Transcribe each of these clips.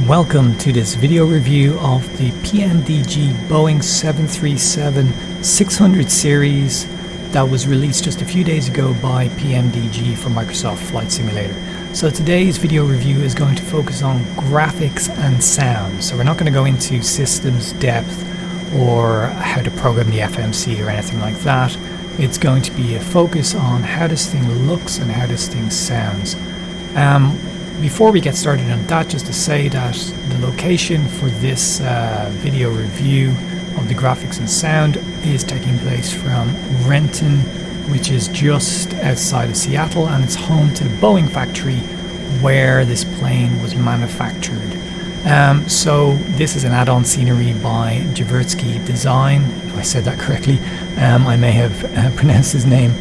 Welcome to this video review of the PMDG Boeing 737-600 series that was released just a few days ago by PMDG for Microsoft Flight Simulator. So today's video review is going to focus on graphics and sound. So we're not going to go into systems depth or how to program the FMC or anything like that. It's going to be a focus on how this thing looks and how this thing sounds. Before we get started on that, just to say that the location for this video review of the graphics and sound is taking place from Renton, which is just outside of Seattle, and it's home to the Boeing factory where this plane was manufactured. So this is an add-on scenery by Jaworski Design, if I said that correctly. I may have pronounced his name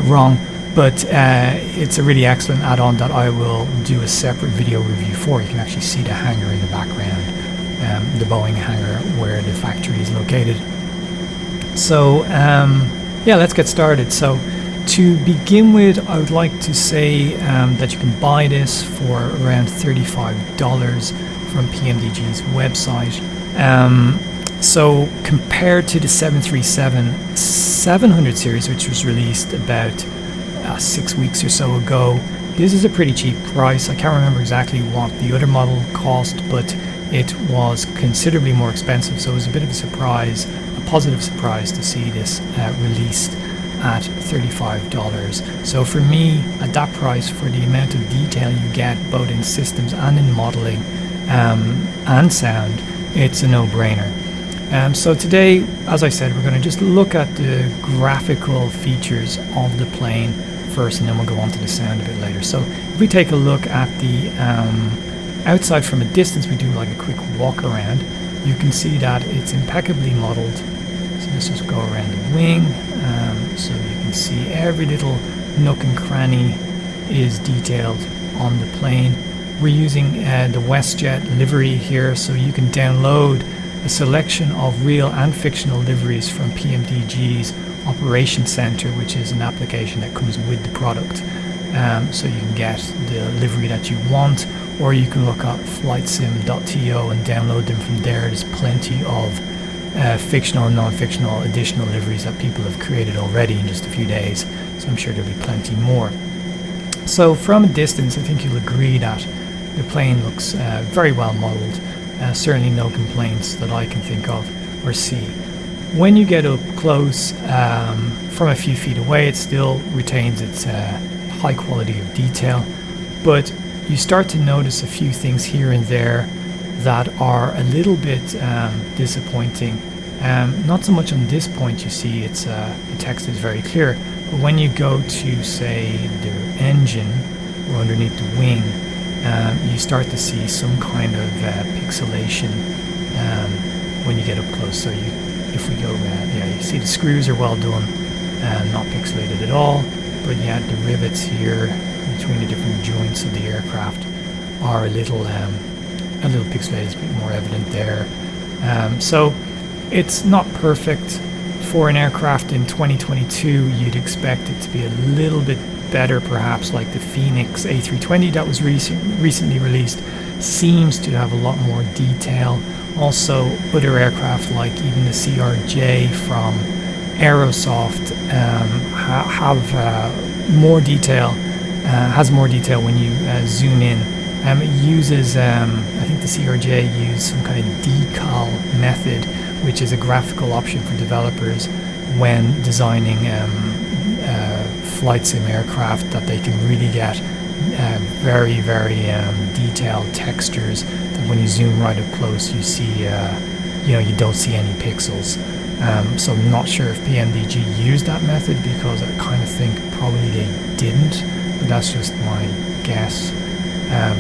wrong. But it's a really excellent add-on that I will do a separate video review for. You can actually see the hangar in the background, the Boeing hangar where the factory is located. So yeah, let's get started. So to begin with, I would like to say that you can buy this for around $35 from PMDG's website. So compared to the 737-700 series, which was released about 6 weeks or so ago, this is a pretty cheap price. I can't remember exactly what the other model cost, but it was considerably more expensive, so it was a bit of a surprise, a positive surprise to see this released at $35. So for me, at that price, for the amount of detail you get both in systems and in modeling and sound, it's a no-brainer. So today, as I said, we're going to just look at the graphical features of the plane first, and then we'll go on to the sound a bit later. So if we take a look at the outside from a distance, we do like a quick walk around, you can see that it's impeccably modeled. So let's just go around the wing, so you can see every little nook and cranny is detailed on the plane. We're using the WestJet livery here, so you can download a selection of real and fictional liveries from PMDG's Operations Center, which is an application that comes with the product. So you can get the livery that you want, or you can look at flightsim.to and download them from there. There's plenty of fictional and non-fictional additional liveries that people have created already in just a few days, so I'm sure there'll be plenty more. So from a distance, I think you'll agree that the plane looks very well modeled. Certainly no complaints that I can think of or see. When you get up close from a few feet away, it still retains its high quality of detail, but you start to notice a few things here and there that are a little bit disappointing. Not so much on this point, you see it's the text is very clear, but when you go to, say, the engine or underneath the wing, you start to see some kind of pixelation when you get up close. So if we go, yeah, you see the screws are well done, not pixelated at all, but yeah, the rivets here between the different joints of the aircraft are a little pixelated. It's a bit more evident there. So it's not perfect. For an aircraft in 2022, you'd expect it to be a little bit better, perhaps, like the Phoenix A320 that was recently released seems to have a lot more detail. Also, other aircraft like even the CRJ from Aerosoft have more detail, has more detail when you zoom in. It uses, I think the CRJ used some kind of decal method, which is a graphical option for developers when designing flight sim aircraft, that they can really get very, very detailed textures that when you zoom right up close, you see, you don't see any pixels. So I'm not sure if PMDG used that method, because I kind of think probably they didn't, but that's just my guess,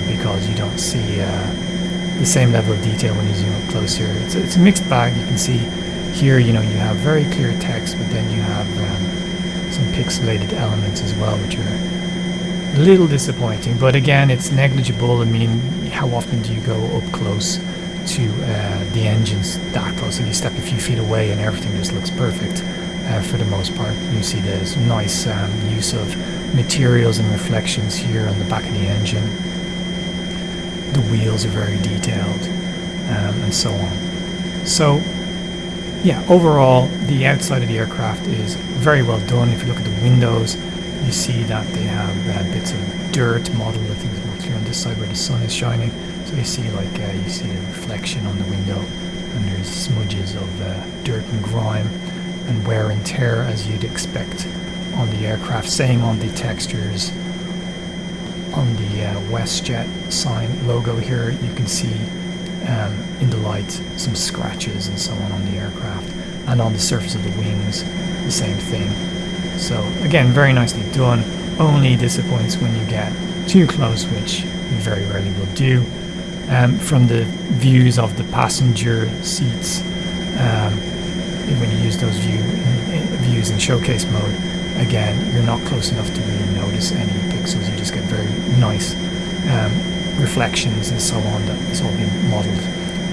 because you don't see the same level of detail when you zoom up close here. It's a mixed bag. You can see here, you have very clear text, but then you have some pixelated elements as well, which are a little disappointing. But again, it's negligible. I mean, how often do you go up close to the engines that close? If you step a few feet away and everything just looks perfect for the most part. You see there's nice use of materials and reflections here on the back of the engine. the wheels are very detailed, and so on. So yeah, overall the outside of the aircraft is very well done. If you look at the windows, you see that they have bits of dirt modeled. I think it's more clear on this side where the sun is shining. So you see you see the reflection on the window, and there's smudges of dirt and grime and wear and tear as you'd expect on the aircraft. Same on the textures. On the WestJet sign logo here, you can see in the light some scratches and so on the aircraft, and on the surface of the wings the same thing. So again, very nicely done. Only disappoints when you get too close, which you very rarely will do. From the views of the passenger seats, when you use those views in showcase mode, again, you're not close enough to really notice any pixels. You just get very nice reflections and so on. That is all being modeled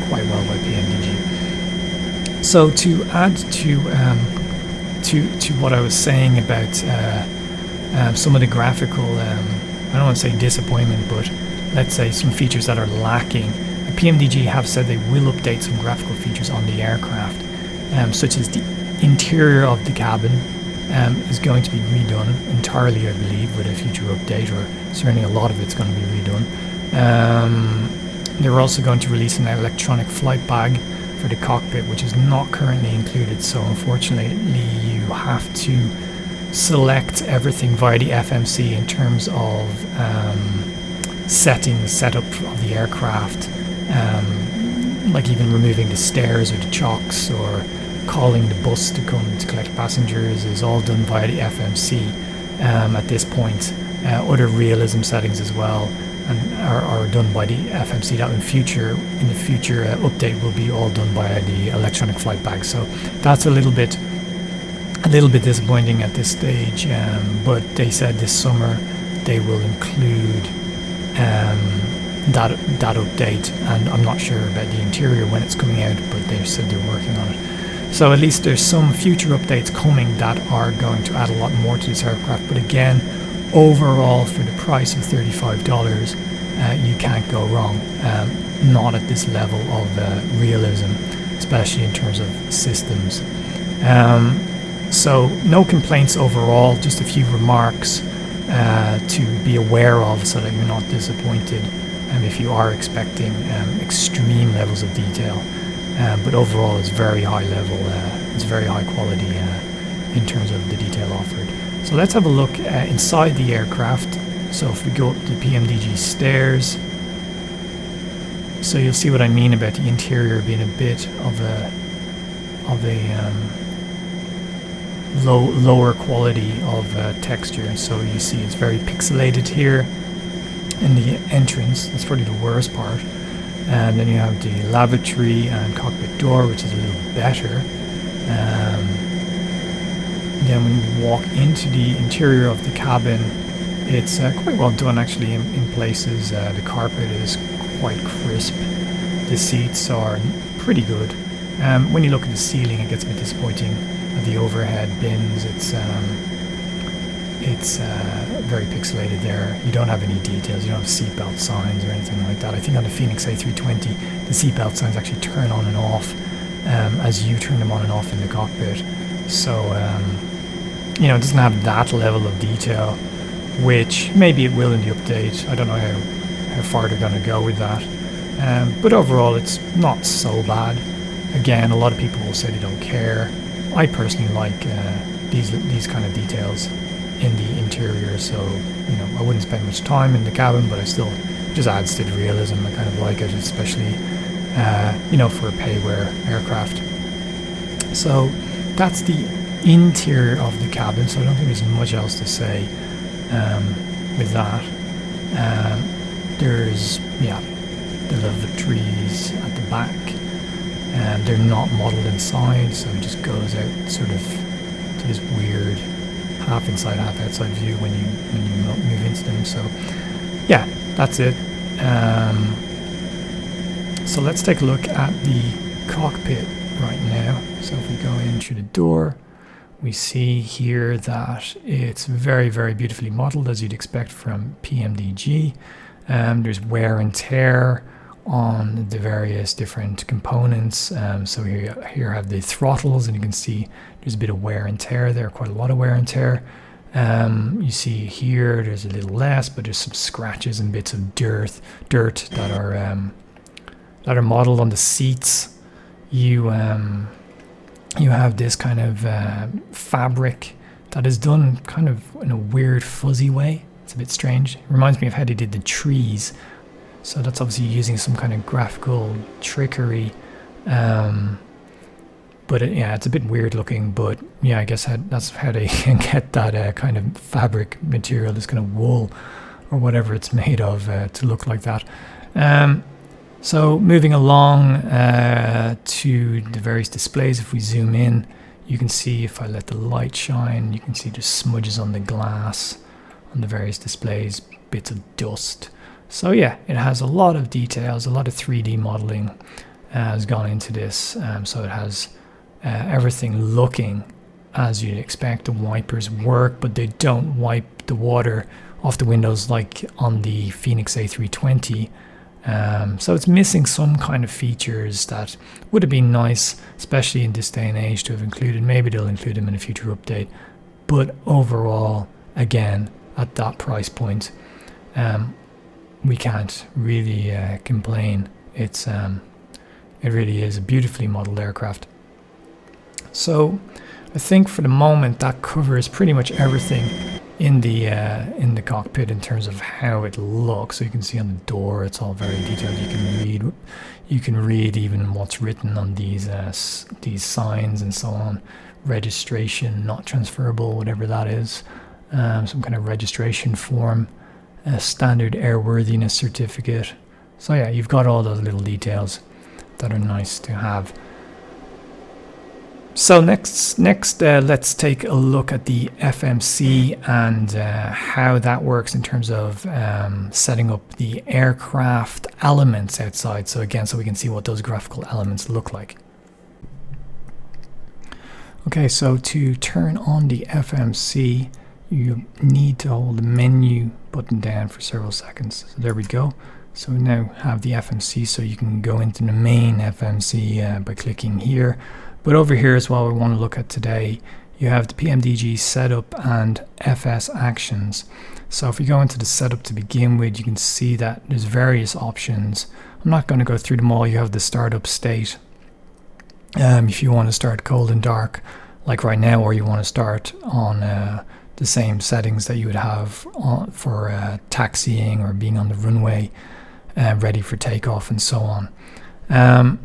quite well by PMDG. So to add to what I was saying about some of the graphical, I don't want to say disappointment, but let's say some features that are lacking. PMDG have said they will update some graphical features on the aircraft, such as the interior of the cabin is going to be redone entirely, I believe, with a future update, or certainly a lot of it's going to be redone. They're also going to release an electronic flight bag for the cockpit, which is not currently included, so unfortunately you have to select everything via the FMC in terms of setting the setup of the aircraft, like even removing the stairs or the chocks or calling the bus to come to collect passengers is all done via the FMC at this point. Other realism settings as well are done by the FMC. That in the future update will be all done by the electronic flight bag. So that's a little bit disappointing at this stage. But they said this summer they will include that update, and I'm not sure about the interior when it's coming out, but they said they're working on it. So at least there's some future updates coming that are going to add a lot more to this aircraft. But again, overall, for the price of $35, you can't go wrong. Not at this level of realism, especially in terms of systems. So no complaints overall, just a few remarks to be aware of so that you're not disappointed if you are expecting extreme levels of detail. But overall it's very high level, it's very high quality in terms of the detail offered. So let's have a look inside the aircraft. So if we go up the PMDG stairs, so you'll see what I mean about the interior being a bit of a lower quality of texture. So you see it's very pixelated here in the entrance. That's probably the worst part. And then you have the lavatory and cockpit door, which is a little better. Then when you walk into the interior of the cabin, it's quite well done actually in places. The carpet is quite crisp. The seats are pretty good. When you look at the ceiling, it gets a bit disappointing. The overhead bins, it's very pixelated there. You don't have any details. You don't have seatbelt signs or anything like that. I think on the Phoenix A320, the seatbelt signs actually turn on and off as you turn them on and off in the cockpit. So, it doesn't have that level of detail, which maybe it will in the update. I don't know how far they're going to go with that. But overall, it's not so bad. Again, a lot of people will say they don't care. I personally like these kind of details in the interior, so I wouldn't spend much time in the cabin, but I still just adds to the realism. I kind of like it, especially for a pay-wear aircraft. So that's the interior of the cabin, so I don't think there's much else to say with that. There's the lavatories at the back. They're not modeled inside, so it just goes out sort of to this weird half inside, half outside view when you move into them. So yeah, that's it. So let's take a look at the cockpit right now. So if we go in through the door, we see here that it's very, very beautifully modeled, as you'd expect from PMDG. There's wear and tear on the various different components. So here I have the throttles, and you can see there's a bit of wear and tear there, quite a lot of wear and tear. You see here there's a little less, but there's some scratches and bits of dirt that are modeled on the seats. You have this kind of fabric that is done kind of in a weird fuzzy way. It's a bit strange. It reminds me of how they did the trees. So that's obviously using some kind of graphical trickery. But yeah, it's a bit weird looking, but yeah, I guess that's how they can get that kind of fabric material, this kind of wool or whatever it's made of, to look like that. So moving along to the various displays, if we zoom in, you can see if I let the light shine, you can see just smudges on the glass on the various displays, bits of dust. So yeah, it has a lot of details, a lot of 3D modeling has gone into this. So it has everything looking as you'd expect. The wipers work, but they don't wipe the water off the windows like on the Phoenix A320. So it's missing some kind of features that would have been nice, especially in this day and age, to have included. Maybe they'll include them in a future update. But overall, again, at that price point, we can't really complain. It really is a beautifully modeled aircraft. So I think for the moment that covers pretty much everything in the cockpit in terms of how it looks. So you can see on the door, it's all very detailed. You can read even what's written on these signs and so on. Registration not transferable, whatever that is. Some kind of registration form, a standard airworthiness certificate. So yeah, you've got all those little details that are nice to have. So next, let's take a look at the FMC and how that works in terms of setting up the aircraft elements outside. So again, so we can see what those graphical elements look like. Okay, so to turn on the FMC, you need to hold the menu button down for several seconds. So there we go. So we now have the FMC, so you can go into the main FMC by clicking here. But over here is what we want to look at today. You have the PMDG setup and FS actions. So if we go into the setup to begin with, you can see that there's various options. I'm not going to go through them all. You have the startup state. If you want to start cold and dark, like right now, or you want to start on the same settings that you would have for taxiing or being on the runway, ready for takeoff and so on.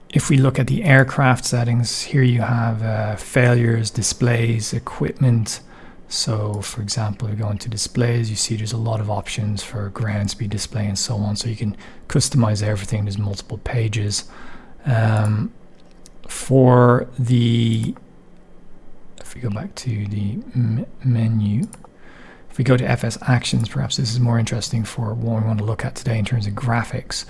If we look at the aircraft settings, here you have failures, displays, equipment. So for example, we go into displays, you see there's a lot of options for ground speed display and so on. So you can customize everything. There's multiple pages. For the, if we go back to the menu, if we go to FS actions, perhaps this is more interesting for what we want to look at today in terms of graphics.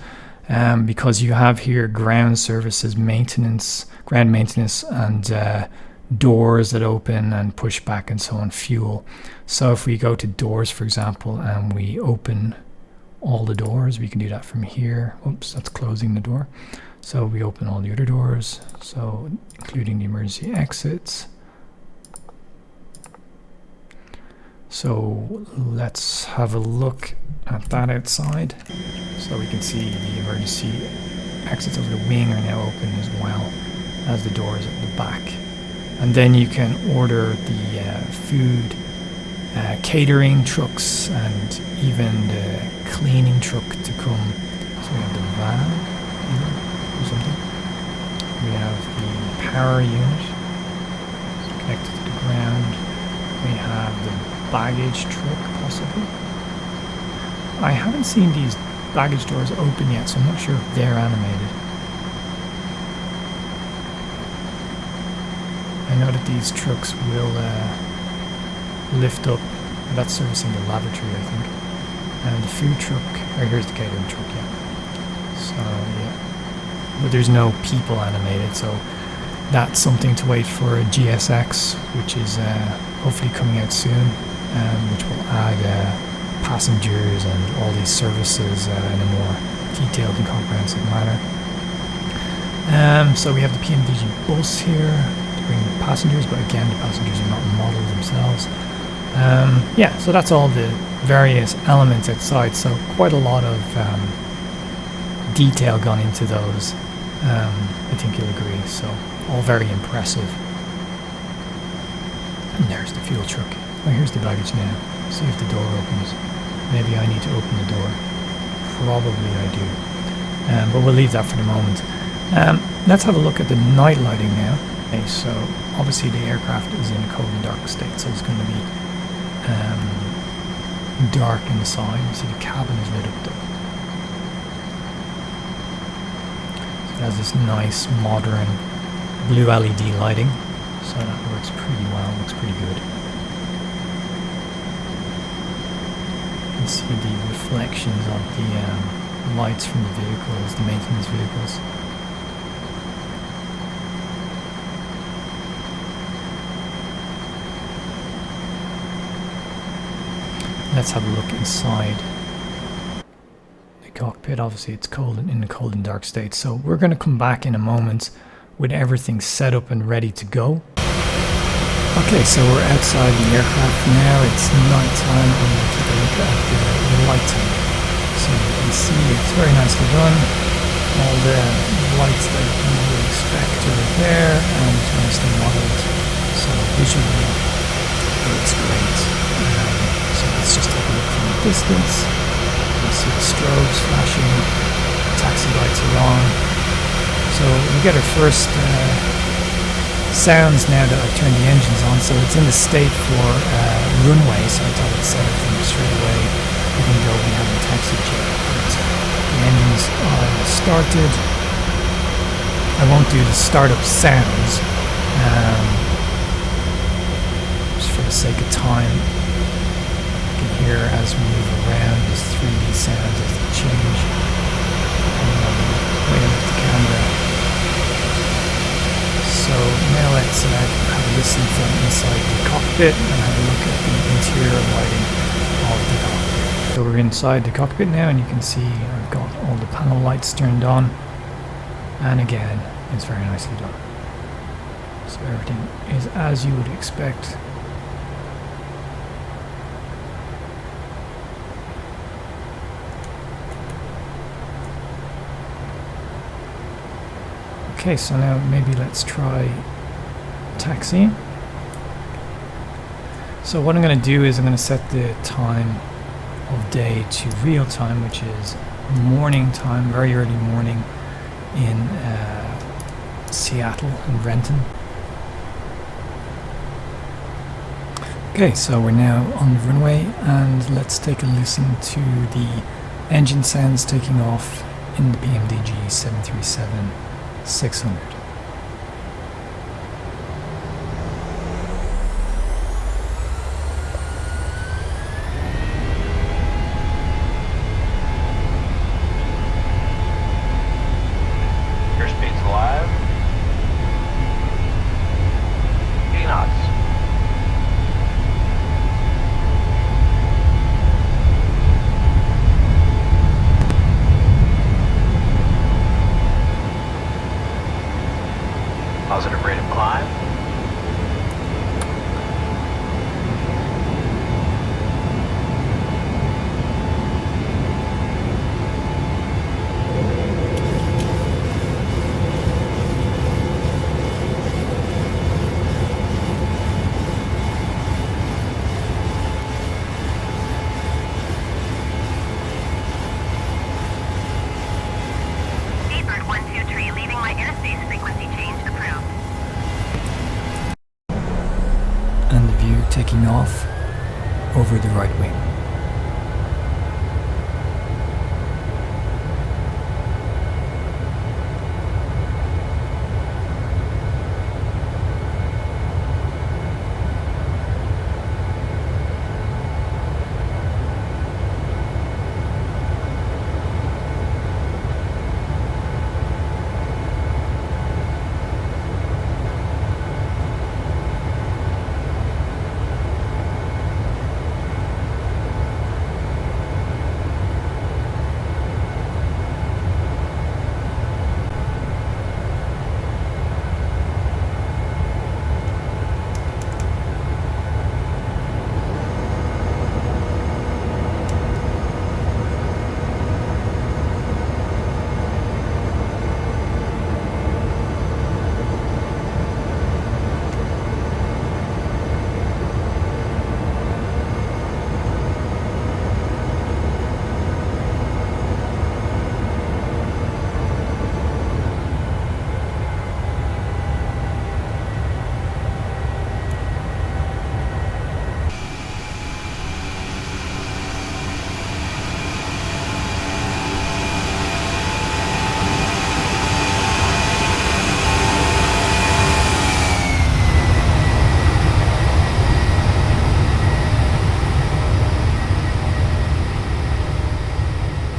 Because you have here ground services, maintenance, ground maintenance, and doors that open and push back and so on, fuel. So if we go to doors, for example, and we open all the doors, we can do that from here. Oops, that's closing the door. So we open all the other doors, so including the emergency exits. So let's have a look at that outside. So we can see the emergency exits over the wing are now open as well as the doors at the back. And then you can order the food, catering trucks, and even the cleaning truck to come. So we have the van or something. We have the power unit connected to the ground. We have the baggage truck, possibly. I haven't seen these baggage doors open yet, so I'm not sure if they're animated. I know that these trucks will lift up. That's servicing the lavatory, I think. And the food truck, or here's the catering truck, yeah. So, yeah. But there's no people animated, so that's something to wait for a GSX, which is hopefully coming out soon, which will add passengers and all these services in a more detailed and comprehensive manner. So we have the PMDG bus here to bring the passengers, but again, the passengers are not modeled themselves. Yeah, so that's all the various elements outside, so quite a lot of detail gone into those. I think you'll agree, so all very impressive. And there's the fuel truck. Oh, here's the baggage now. See if the door opens. Maybe I need to open the door. Probably I do. But we'll leave that for the moment. Let's have a look at the night lighting now. Okay, so obviously the aircraft is in a cold and dark state, so it's going to be dark inside. You see the cabin is lit up though. So it has this nice modern blue LED lighting, so that works pretty well, looks pretty good. You can see the reflections of the lights from the vehicles, the maintenance vehicles. Let's have a look inside the cockpit. Obviously it's cold and in a cold and dark state, so we're going to come back in a moment with everything set up and ready to go. Okay, so we're outside the aircraft now. It's night time and we'll take a look at the light time. So you can see it's very nicely done. All the lights that you would expect are there and it's nicely modeled. So visually it's great. So let's just take a look from a distance. You see the strobes flashing, taxi lights are on. So we get our first sounds now that I've turned the engines on. So it's in the state for runway, so I thought I'd set everything straight away, even though we haven't taxied yet. But the engines are started. I won't do the startup sounds, just for the sake of time. Here as we move around, there's 3D sounds as they change. Way up the camera. So now let's have a listen from inside the cockpit and have a look at the interior lighting of the cockpit. So we're inside the cockpit now and you can see I've got all the panel lights turned on, and again it's very nicely done. So everything is as you would expect. Okay, so now maybe let's try taxiing. So what I'm going to do is I'm going to set the time of day to real time, which is morning time, very early morning in Seattle and Renton. Okay, so we're now on the runway and let's take a listen to the engine sounds taking off in the PMDG 737-600. Airspeed's alive. 80 knots. Positive rate of climb. Seabird 123, leaving my airspace frequency change approved. And the view taking off over the right wing.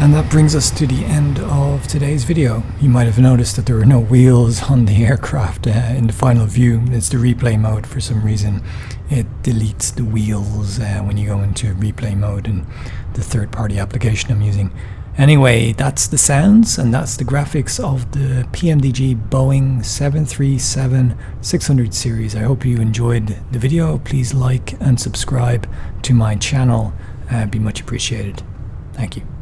And that brings us to the end of today's video. You might have noticed that there were no wheels on the aircraft in the final view. It's the replay mode for some reason. It deletes the wheels when you go into replay mode in the third-party application I'm using. Anyway, that's the sounds and that's the graphics of the PMDG Boeing 737-600 series. I hope you enjoyed the video. Please like and subscribe to my channel. It'd be much appreciated. Thank you.